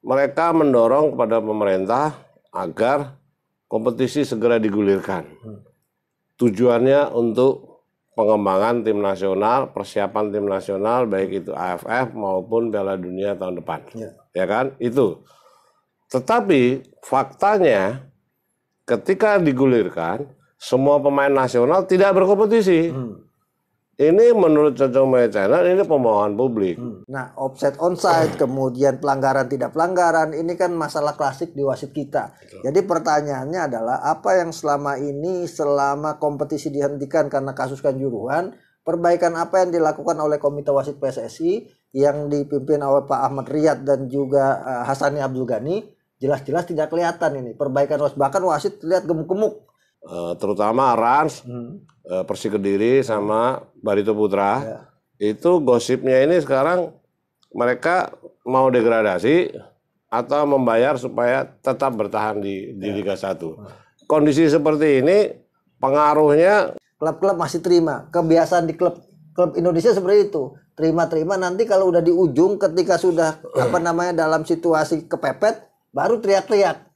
mereka mendorong kepada pemerintah agar kompetisi segera digulirkan. Tujuannya untuk pengembangan tim nasional, persiapan tim nasional, baik itu AFF maupun Piala Dunia tahun depan. Ya kan? Itu. Tetapi faktanya ketika digulirkan, semua pemain nasional tidak berkompetisi. Ini menurut Cocomeo Channel ini pembohongan publik. Nah, offside onside, kemudian pelanggaran tidak pelanggaran, ini kan masalah klasik di wasit kita. Jadi pertanyaannya adalah apa yang selama ini, selama kompetisi dihentikan karena kasus Kanjuruhan, perbaikan apa yang dilakukan oleh Komite Wasit PSSI yang dipimpin oleh Pak Ahmad Riyad dan juga Hasani Abdul Ghani, jelas-jelas tidak kelihatan ini. Perbaikan wasit, bahkan wasit terlihat gemuk-gemuk. Terutama Rans, Persik Kediri sama Barito Putra, itu gosipnya ini sekarang mereka mau degradasi atau membayar supaya tetap bertahan di Liga 1. Kondisi seperti ini pengaruhnya klub-klub masih terima. Kebiasaan di klub Indonesia seperti itu. Terima-terima, nanti kalau udah di ujung ketika sudah dalam situasi kepepet baru teriak-teriak.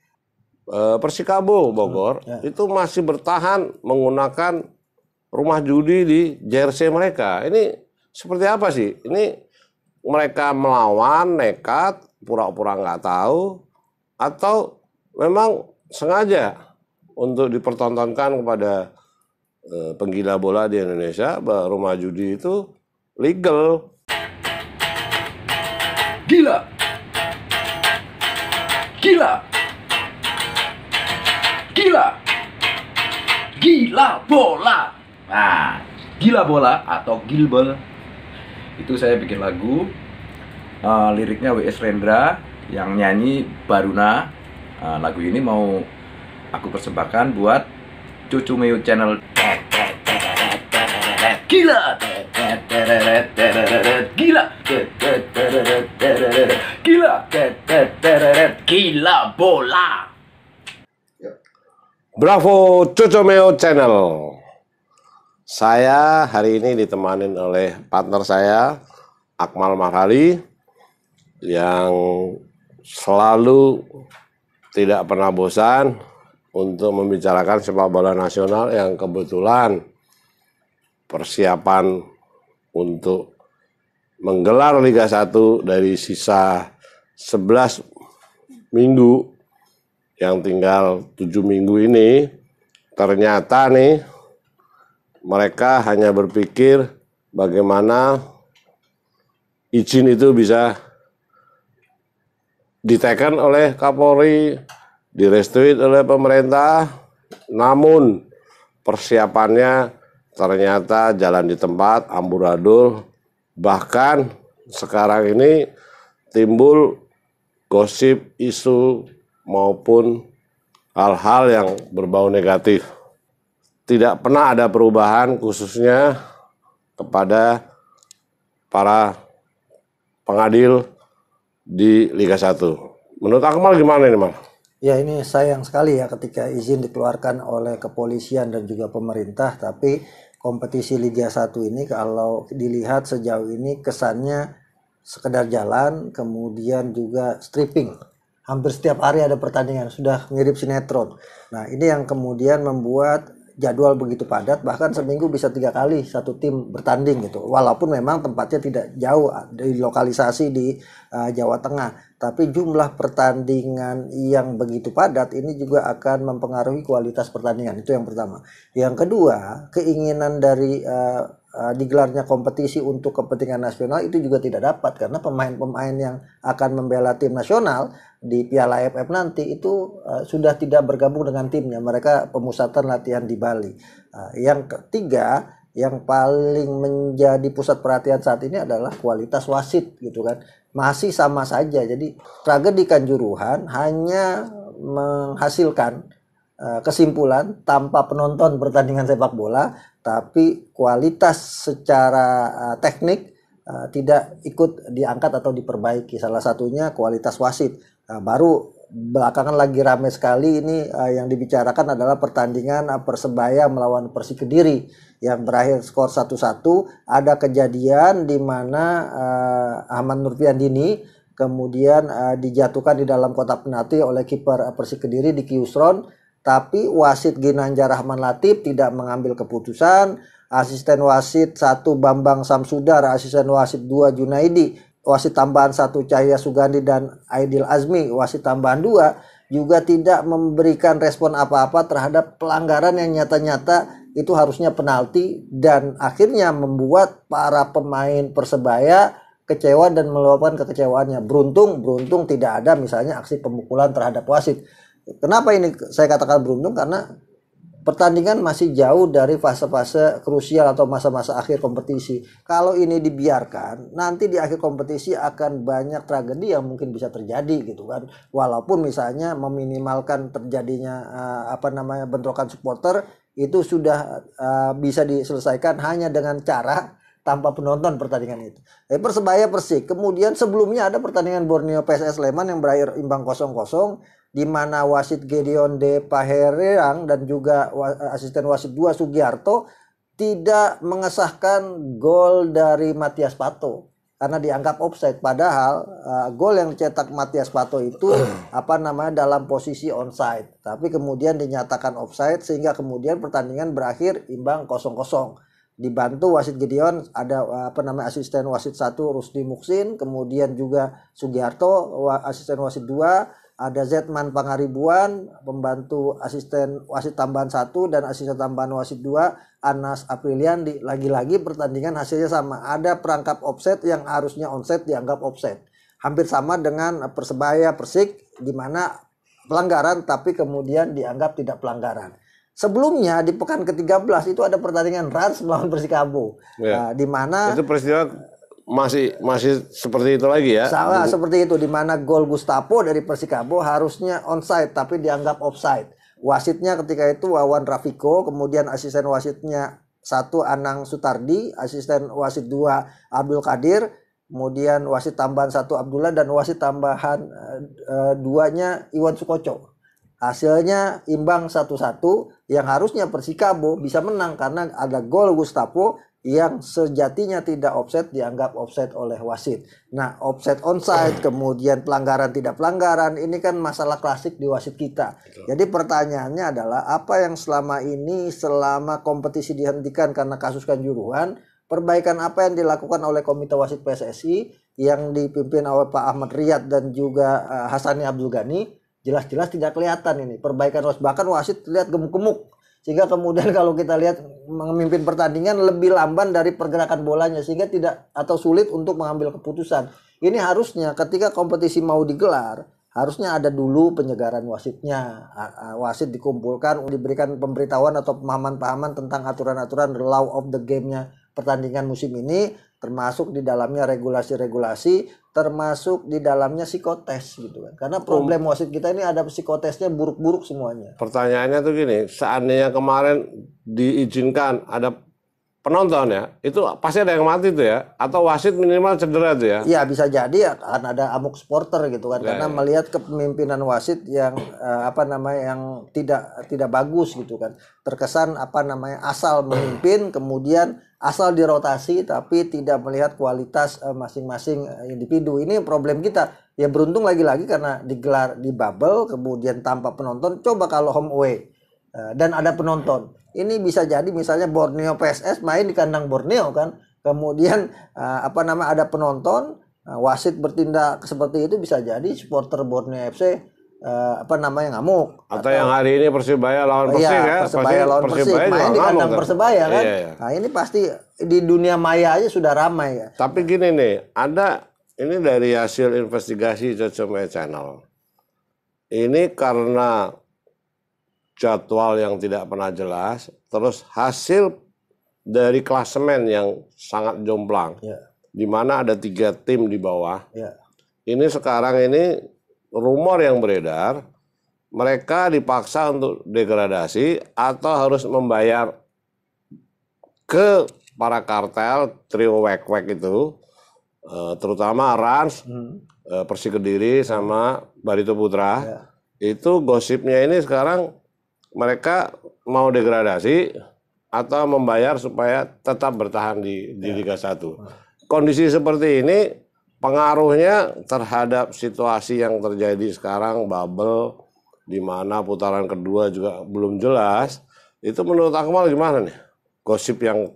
Persikabo Bogor itu masih bertahan menggunakan rumah judi di jersey mereka. Ini seperti apa sih? Ini mereka melawan, nekat, pura-pura nggak tahu, atau memang sengaja untuk dipertontonkan kepada penggila bola di Indonesia bahwa rumah judi itu legal. Gila. Gila. Gila. Gila bola. Nah, gila bola atau Gilbel itu saya bikin lagu, liriknya W.S. Rendra, yang nyanyi Baruna. Lagu ini mau aku persembahkan buat Cocomeo Channel. Gila, gila, gila, gila bola. Bravo Cocomeo Channel. Saya hari ini ditemanin oleh partner saya, Akmal Marhali, yang selalu tidak pernah bosan untuk membicarakan sepak bola nasional yang kebetulan persiapan untuk menggelar Liga 1 dari sisa 11 minggu yang tinggal 7 minggu ini, ternyata nih mereka hanya berpikir bagaimana izin itu bisa diteken oleh Kapolri, direstui oleh pemerintah, namun persiapannya ternyata jalan di tempat, amburadul. Bahkan sekarang ini timbul gosip, isu maupun hal-hal yang berbau negatif. Tidak pernah ada perubahan khususnya kepada para pengadil di Liga 1. Menurut Akmal gimana ini, Mal? Ya, ini sayang sekali ya ketika izin dikeluarkan oleh kepolisian dan juga pemerintah, tapi kompetisi Liga 1 ini kalau dilihat sejauh ini kesannya sekedar jalan, kemudian juga stripping. Hampir setiap hari ada pertandingan, sudah mirip sinetron. Nah, ini yang kemudian membuat jadwal begitu padat, bahkan seminggu bisa 3 kali satu tim bertanding gitu. Walaupun memang tempatnya tidak jauh dari lokalisasi di Jawa Tengah, tapi jumlah pertandingan yang begitu padat ini juga akan mempengaruhi kualitas pertandingan. Itu yang pertama. Yang kedua, keinginan dari digelarnya kompetisi untuk kepentingan nasional itu juga tidak dapat, karena pemain-pemain yang akan membela tim nasional di Piala AFF nanti itu sudah tidak bergabung dengan timnya, mereka pemusatan latihan di Bali. Yang ketiga, yang paling menjadi pusat perhatian saat ini adalah kualitas wasit gitu kan, masih sama saja. Jadi tragedi Kanjuruhan hanya menghasilkan kesimpulan tanpa penonton pertandingan sepak bola, tapi kualitas secara teknik tidak ikut diangkat atau diperbaiki. Salah satunya kualitas wasit. Baru belakangan lagi ramai sekali ini yang dibicarakan adalah pertandingan Persebaya melawan Persik Kediri yang berakhir skor 1-1. Ada kejadian di mana Ahmad Nurfiandini kemudian dijatuhkan di dalam kotak penalti oleh kiper Persik Kediri Diki Yusron, tapi wasit Ginanjar Rahman Latif tidak mengambil keputusan. Asisten wasit 1 Bambang Samsudar, asisten wasit 2 Junaidi, wasit tambahan 1 Cahya Sugandi dan Aidil Azmi, wasit tambahan 2 juga tidak memberikan respon apa-apa terhadap pelanggaran yang nyata-nyata itu harusnya penalti, dan akhirnya membuat para pemain Persebaya kecewa dan meluapkan kekecewaannya. Beruntung tidak ada misalnya aksi pemukulan terhadap wasit. Kenapa ini saya katakan beruntung? Karena pertandingan masih jauh dari fase-fase krusial atau masa-masa akhir kompetisi. Kalau ini dibiarkan, nanti di akhir kompetisi akan banyak tragedi yang mungkin bisa terjadi gitu kan. Walaupun misalnya meminimalkan terjadinya bentrokan supporter itu sudah bisa diselesaikan hanya dengan cara tanpa penonton pertandingan itu. Persebaya Persik. Kemudian sebelumnya ada pertandingan Borneo PSS Sleman yang berakhir imbang 0-0, di mana wasit Gedeon De Paherang dan juga asisten wasit 2 Sugiarto tidak mengesahkan gol dari Matias Pato karena dianggap offside, padahal gol yang dicetak Matias Pato itu dalam posisi onside, tapi kemudian dinyatakan offside sehingga kemudian pertandingan berakhir imbang 0-0. Dibantu wasit Gedeon ada asisten wasit 1 Rusdi Muksin, kemudian juga Sugiarto, asisten wasit 2, ada Zetman Pangaribuan, pembantu asisten wasit tambahan 1 dan asisten tambahan wasit 2 Anas Aprilian. Lagi-lagi pertandingan hasilnya sama, ada perangkap offset yang harusnya onside dianggap offset. Hampir sama dengan Persebaya Persik di mana pelanggaran tapi kemudian dianggap tidak pelanggaran. Sebelumnya di pekan ke-13 itu ada pertandingan Rans melawan Persikabo. Di mana itu peristiwa masih seperti itu lagi ya. Salah seperti itu, di mana gol Gustavo dari Persikabo harusnya onside tapi dianggap offside. Wasitnya ketika itu Wawan Rafiko, kemudian asisten wasitnya 1 Anang Sutardi, asisten wasit 2 Abdul Qadir, kemudian wasit tambahan 1 Abdullah dan wasit tambahan 2-nya Iwan Sukoco. Hasilnya imbang 1-1 yang harusnya Persikabo bisa menang karena ada gol Gustavo yang sejatinya tidak offset dianggap offset oleh wasit. Nah, offset onside, kemudian pelanggaran tidak pelanggaran, ini kan masalah klasik di wasit kita. Jadi pertanyaannya adalah apa yang selama kompetisi dihentikan karena kasus Kanjuruhan, perbaikan apa yang dilakukan oleh Komite Wasit PSSI yang dipimpin oleh Pak Ahmad Riyad dan juga Hasani Abdul Ghani, jelas-jelas tidak kelihatan ini perbaikan wasit, bahkan wasit terlihat gemuk-gemuk. Sehingga kemudian kalau kita lihat memimpin pertandingan lebih lamban dari pergerakan bolanya sehingga tidak atau sulit untuk mengambil keputusan. Ini harusnya ketika kompetisi mau digelar harusnya ada dulu penyegaran wasitnya. Wasit dikumpulkan, diberikan pemberitahuan atau pemahaman-pemahaman tentang aturan-aturan law of the game-nya pertandingan musim ini, termasuk di dalamnya regulasi-regulasi, termasuk di dalamnya psikotes gitu kan. Karena problem wasit kita ini ada psikotesnya buruk-buruk semuanya. Pertanyaannya tuh gini, seandainya kemarin diizinkan ada penonton ya, itu pasti ada yang mati tuh ya, atau wasit minimal cedera tuh ya? Iya bisa jadi ya, akan ada amuk supporter gitu kan, karena melihat kepemimpinan wasit yang yang tidak bagus gitu kan, terkesan asal memimpin kemudian asal dirotasi tapi tidak melihat kualitas masing-masing individu. Ini problem kita. Ya beruntung lagi-lagi karena digelar di bubble kemudian tanpa penonton. Coba kalau home away dan ada penonton. Ini bisa jadi misalnya Borneo PSS main di kandang Borneo kan. Kemudian ada penonton, wasit bertindak seperti itu, bisa jadi supporter Borneo FC ngamuk. Atau yang hari ini Persibaya lawan Persik ya. Persibaya lawan Persik main di kandang Persebaya kan. Iya. Nah, ini pasti di dunia maya aja sudah ramai ya. Tapi gini nih, ini dari hasil investigasi social media channel. Ini karena jadwal yang tidak pernah jelas, terus hasil dari klasemen yang sangat jomplang, di mana ada 3 tim di bawah. Ini sekarang ini rumor yang beredar, mereka dipaksa untuk degradasi atau harus membayar ke para kartel trio wek-wek itu, terutama Rans, Persik Kediri sama Barito Putra. Itu gosipnya ini sekarang mereka mau degradasi atau membayar supaya tetap bertahan di Liga 1. Kondisi seperti ini pengaruhnya terhadap situasi yang terjadi sekarang, bubble, di mana putaran kedua juga belum jelas, itu menurut Akmal gimana nih? Gosip yang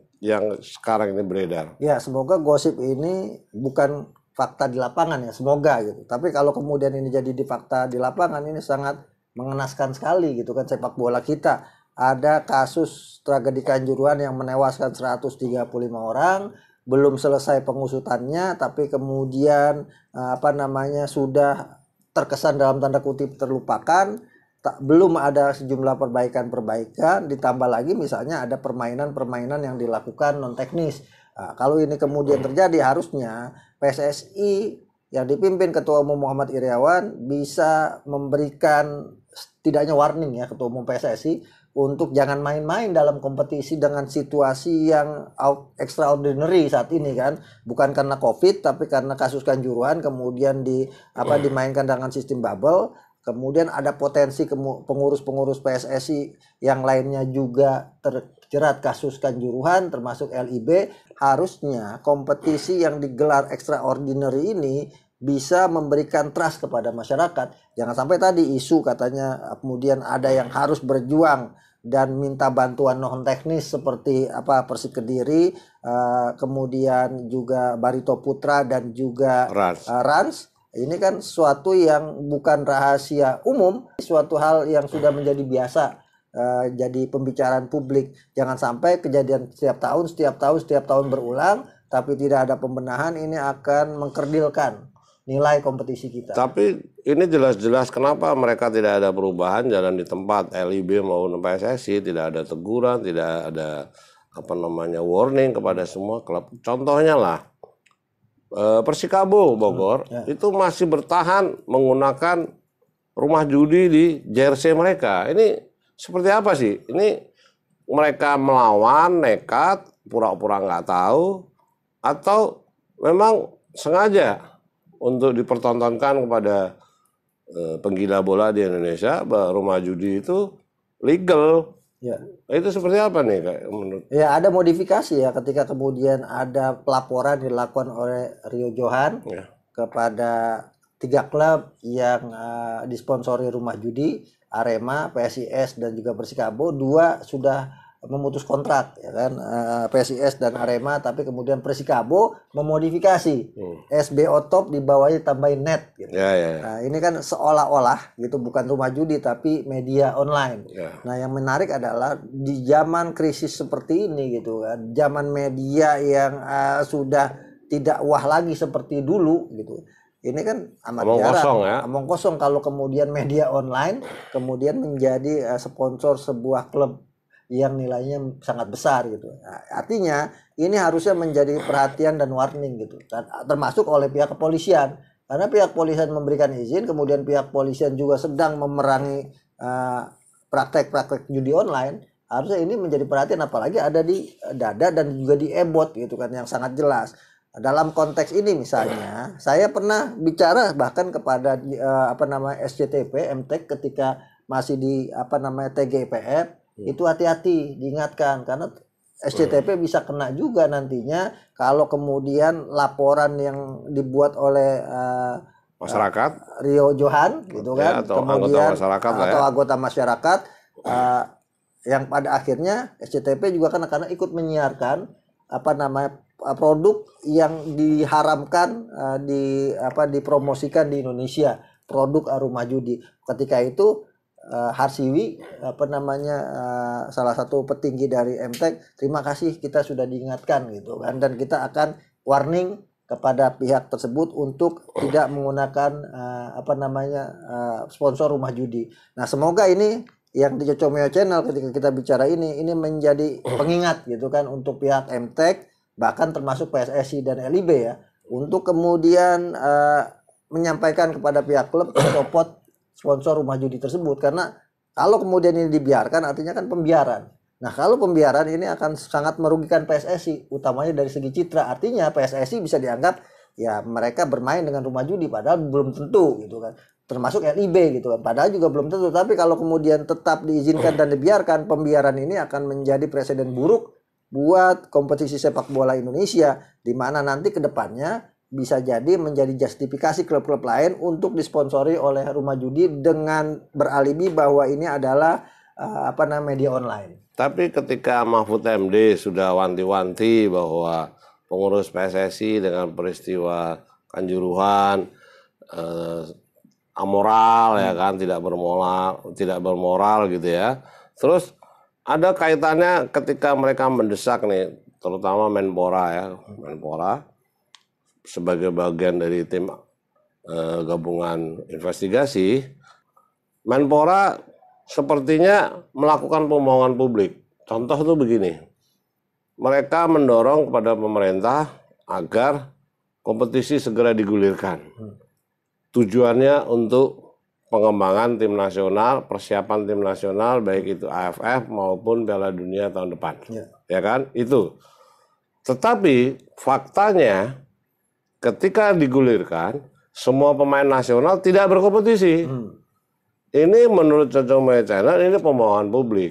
sekarang ini beredar. Ya, semoga gosip ini bukan fakta di lapangan ya, semoga gitu. Tapi kalau kemudian ini jadi di fakta di lapangan, ini sangat mengenaskan sekali gitu kan sepak bola kita. Ada kasus tragedi Kanjuruhan yang menewaskan 135 orang, belum selesai pengusutannya, tapi kemudian sudah terkesan dalam tanda kutip terlupakan. Belum ada sejumlah perbaikan-perbaikan, ditambah lagi misalnya ada permainan-permainan yang dilakukan non teknis. Nah, kalau ini kemudian terjadi, harusnya PSSI yang dipimpin Ketua Umum Muhammad Iryawan bisa memberikan setidaknya warning ya, Ketua Umum PSSI, untuk jangan main-main dalam kompetisi dengan situasi yang extraordinary saat ini kan, bukan karena COVID tapi karena kasus Kanjuruhan kemudian dimainkan dengan sistem bubble, kemudian ada potensi pengurus-pengurus PSSI yang lainnya juga terjerat kasus Kanjuruhan termasuk LIB. Harusnya kompetisi yang digelar extraordinary ini bisa memberikan trust kepada masyarakat. Jangan sampai tadi isu katanya kemudian ada yang harus berjuang dan minta bantuan non teknis seperti Persik Kediri, kemudian juga Barito Putra dan juga Rans. Ini kan suatu yang bukan rahasia umum, suatu hal yang sudah menjadi biasa jadi pembicaraan publik. Jangan sampai kejadian setiap tahun berulang, tapi tidak ada pembenahan, ini akan mengkerdilkan nilai kompetisi kita. Tapi ini jelas-jelas kenapa mereka tidak ada perubahan jalan di tempat, LIB maupun PSSI tidak ada teguran, tidak ada warning kepada semua klub. Contohnya lah Persikabo Bogor itu masih bertahan menggunakan rumah judi di jersey mereka. Ini seperti apa sih? Ini mereka melawan, nekat, pura-pura nggak tahu, atau memang sengaja untuk dipertontonkan kepada penggila bola di Indonesia bahwa rumah judi itu legal. Ya. Itu seperti apa nih kayak menurut? Ya, ada modifikasi ya ketika kemudian ada pelaporan dilakukan oleh Rio Johan kepada 3 klub yang disponsori rumah judi, Arema, PSIS dan juga Persikabo. 2 sudah memutus kontrak ya kan, PSIS dan Arema, tapi kemudian Persikabo memodifikasi SBO top di bawahnya tambahin net gitu. Nah, ini kan seolah-olah gitu bukan rumah judi tapi media online. Nah, yang menarik adalah di zaman krisis seperti ini gitu kan, zaman media yang sudah tidak wah lagi seperti dulu gitu. Ini kan amat jarang, omong kosong kalau kemudian media online kemudian menjadi sponsor sebuah klub yang nilainya sangat besar gitu. Nah, artinya ini harusnya menjadi perhatian dan warning gitu, termasuk oleh pihak kepolisian, karena pihak kepolisian memberikan izin, kemudian pihak kepolisian juga sedang memerangi praktek-praktek judi online. Harusnya ini menjadi perhatian, apalagi ada di Dada dan juga di Ebot gitu kan, yang sangat jelas. Dalam konteks ini misalnya, saya pernah bicara bahkan kepada SCTP, MTEK ketika masih di TGIPF. Itu hati-hati diingatkan karena SCTP bisa kena juga nantinya kalau kemudian laporan yang dibuat oleh masyarakat Rio Johan gitu kan, atau kemudian anggota masyarakat yang pada akhirnya SCTP juga kan karena ikut menyiarkan produk yang diharamkan dipromosikan di Indonesia, produk rumah judi. Ketika itu Harsiwi salah satu petinggi dari MTEK, terima kasih kita sudah diingatkan gitu kan, dan kita akan warning kepada pihak tersebut untuk tidak menggunakan sponsor rumah judi. Nah, semoga ini yang di Cocomeo Channel ketika kita bicara ini menjadi pengingat gitu kan untuk pihak MTEK, bahkan termasuk PSSI dan LIB ya, untuk kemudian menyampaikan kepada pihak klub copot sponsor rumah judi tersebut, karena kalau kemudian ini dibiarkan artinya kan pembiaran. Nah, kalau pembiaran ini akan sangat merugikan PSSI, utamanya dari segi citra. Artinya PSSI bisa dianggap ya mereka bermain dengan rumah judi, padahal belum tentu gitu kan. Termasuk LIB gitu kan, padahal juga belum tentu. Tapi kalau kemudian tetap diizinkan dan dibiarkan, pembiaran ini akan menjadi presiden buruk buat kompetisi sepak bola Indonesia, di mana nanti ke depannya bisa jadi menjadi justifikasi klub-klub lain untuk disponsori oleh rumah judi dengan beralibi bahwa ini adalah media online. Tapi ketika Mahfud MD sudah wanti-wanti bahwa pengurus PSSI dengan peristiwa Kanjuruhan amoral ya kan, tidak bermoral gitu ya. Terus ada kaitannya ketika mereka mendesak nih, terutama Menpora sebagai bagian dari tim gabungan investigasi. Menpora sepertinya melakukan pembohongan publik. Contoh tuh begini, mereka mendorong kepada pemerintah agar kompetisi segera digulirkan. Tujuannya untuk pengembangan tim nasional, persiapan tim nasional, baik itu AFF maupun Piala Dunia tahun depan. Ya kan? Itu. Tetapi faktanya ketika digulirkan, semua pemain nasional tidak berkompetisi. Ini menurut Social Media Channel ini pembohongan publik.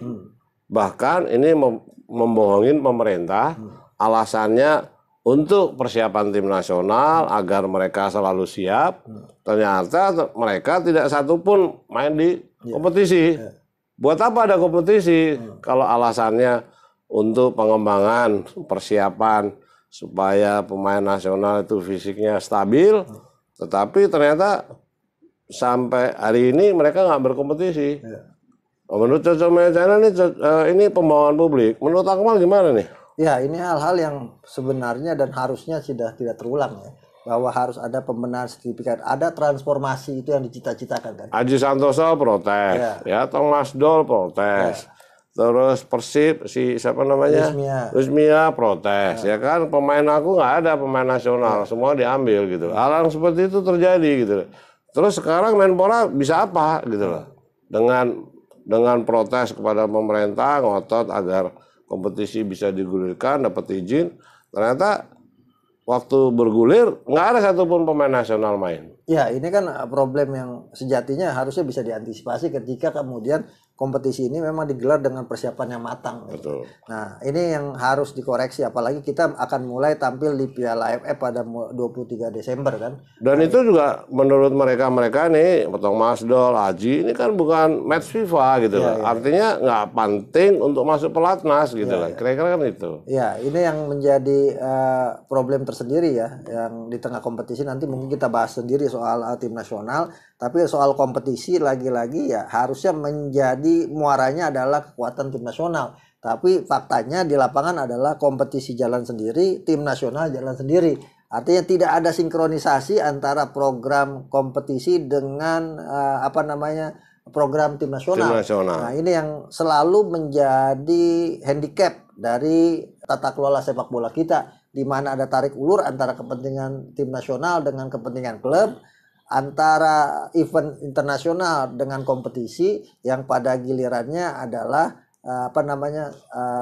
Bahkan ini membohongin pemerintah. Alasannya untuk persiapan tim nasional agar mereka selalu siap. Ternyata mereka tidak satupun main di kompetisi. Buat apa ada kompetisi kalau alasannya untuk pengembangan persiapan supaya pemain nasional itu fisiknya stabil, tetapi ternyata sampai hari ini mereka nggak berkompetisi. Menurut Social Media Channel ini pembohongan publik. Menurut Akmal gimana nih? Ya, ini hal-hal yang sebenarnya dan harusnya sudah tidak terulang ya. Bahwa harus ada pembenahan signifikan, ada transformasi itu yang dicita-citakan kan. Aji Santoso protes, ya Thomas Doll protes. Terus Persib siapa namanya? Lusmia protes, ya kan, pemain aku nggak ada pemain nasional, semua diambil gitu. Hal yang seperti itu terjadi gitu. Terus sekarang Menpora bisa apa gitu loh? Dengan protes kepada pemerintah, ngotot agar kompetisi bisa digulirkan, dapat izin. Ternyata waktu bergulir nggak ada satupun pemain nasional main. Ya, ini kan problem yang sejatinya harusnya bisa diantisipasi ketika kemudian kompetisi ini memang digelar dengan persiapan yang matang. Betul. Nah, ini yang harus dikoreksi, apalagi kita akan mulai tampil di Piala AFF pada 23 Desember kan. Dan itu juga menurut mereka nih, Thomas Doll, Aji, ini kan bukan match FIFA gitu loh. Artinya nggak penting untuk masuk pelatnas gitu lah. Kira-kira kan itu. Ya, ini yang menjadi problem tersendiri ya, yang di tengah kompetisi nanti mungkin kita bahas sendiri soal tim nasional. Tapi soal kompetisi lagi-lagi ya harusnya menjadi muaranya adalah kekuatan tim nasional. Tapi faktanya di lapangan adalah kompetisi jalan sendiri, tim nasional jalan sendiri. Artinya tidak ada sinkronisasi antara program kompetisi dengan program tim nasional. Nah, ini yang selalu menjadi handicap dari tata kelola sepak bola kita, di mana ada tarik ulur antara kepentingan tim nasional dengan kepentingan klub, antara event internasional dengan kompetisi yang pada gilirannya adalah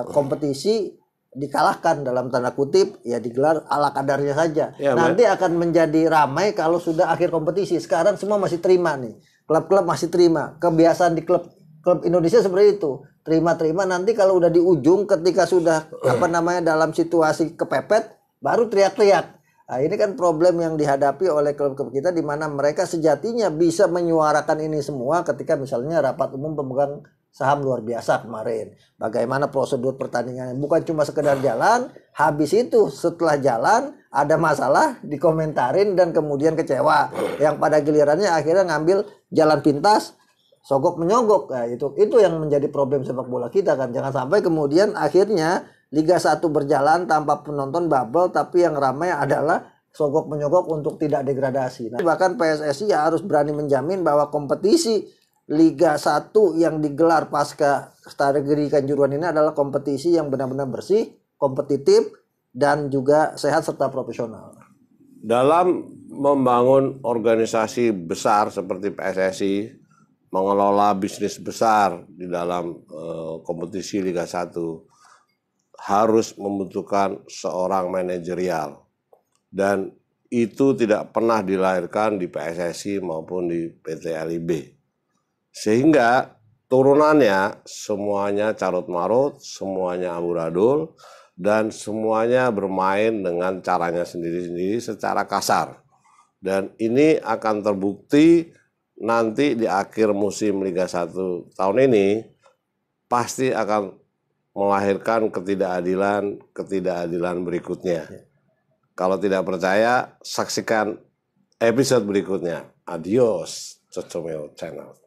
kompetisi dikalahkan dalam tanda kutip, ya digelar ala kadarnya saja. Nanti akan menjadi ramai kalau sudah akhir kompetisi. Sekarang semua masih terima nih, klub-klub masih terima. Kebiasaan di klub Indonesia seperti itu, terima-terima. Nanti kalau udah di ujung, ketika sudah dalam situasi kepepet, baru teriak-teriak. Nah, ini kan problem yang dihadapi oleh klub-klub kita, di mana mereka sejatinya bisa menyuarakan ini semua ketika misalnya rapat umum pemegang saham luar biasa kemarin. Bagaimana prosedur pertandingannya, bukan cuma sekedar jalan, habis itu setelah jalan ada masalah dikomentarin dan kemudian kecewa. Yang pada gilirannya akhirnya ngambil jalan pintas, sogok menyogok. Nah, itu yang menjadi problem sepak bola kita kan. Jangan sampai kemudian akhirnya Liga 1 berjalan tanpa penonton, bubble, tapi yang ramai adalah sogok menyogok untuk tidak degradasi. Nah, bahkan PSSI ya harus berani menjamin bahwa kompetisi Liga 1 yang digelar pasca strategi Kanjuruhan ini adalah kompetisi yang benar-benar bersih, kompetitif, dan juga sehat serta profesional. Dalam membangun organisasi besar seperti PSSI, mengelola bisnis besar di dalam kompetisi Liga 1, harus membutuhkan seorang manajerial, dan itu tidak pernah dilahirkan di PSSI maupun di PT LIB, sehingga turunannya semuanya carut marut, semuanya amburadul, dan semuanya bermain dengan caranya sendiri-sendiri secara kasar. Dan ini akan terbukti nanti di akhir musim Liga 1 tahun ini pasti akan melahirkan ketidakadilan berikutnya. Kalau tidak percaya, saksikan episode berikutnya. Adios, Cocomeo Channel.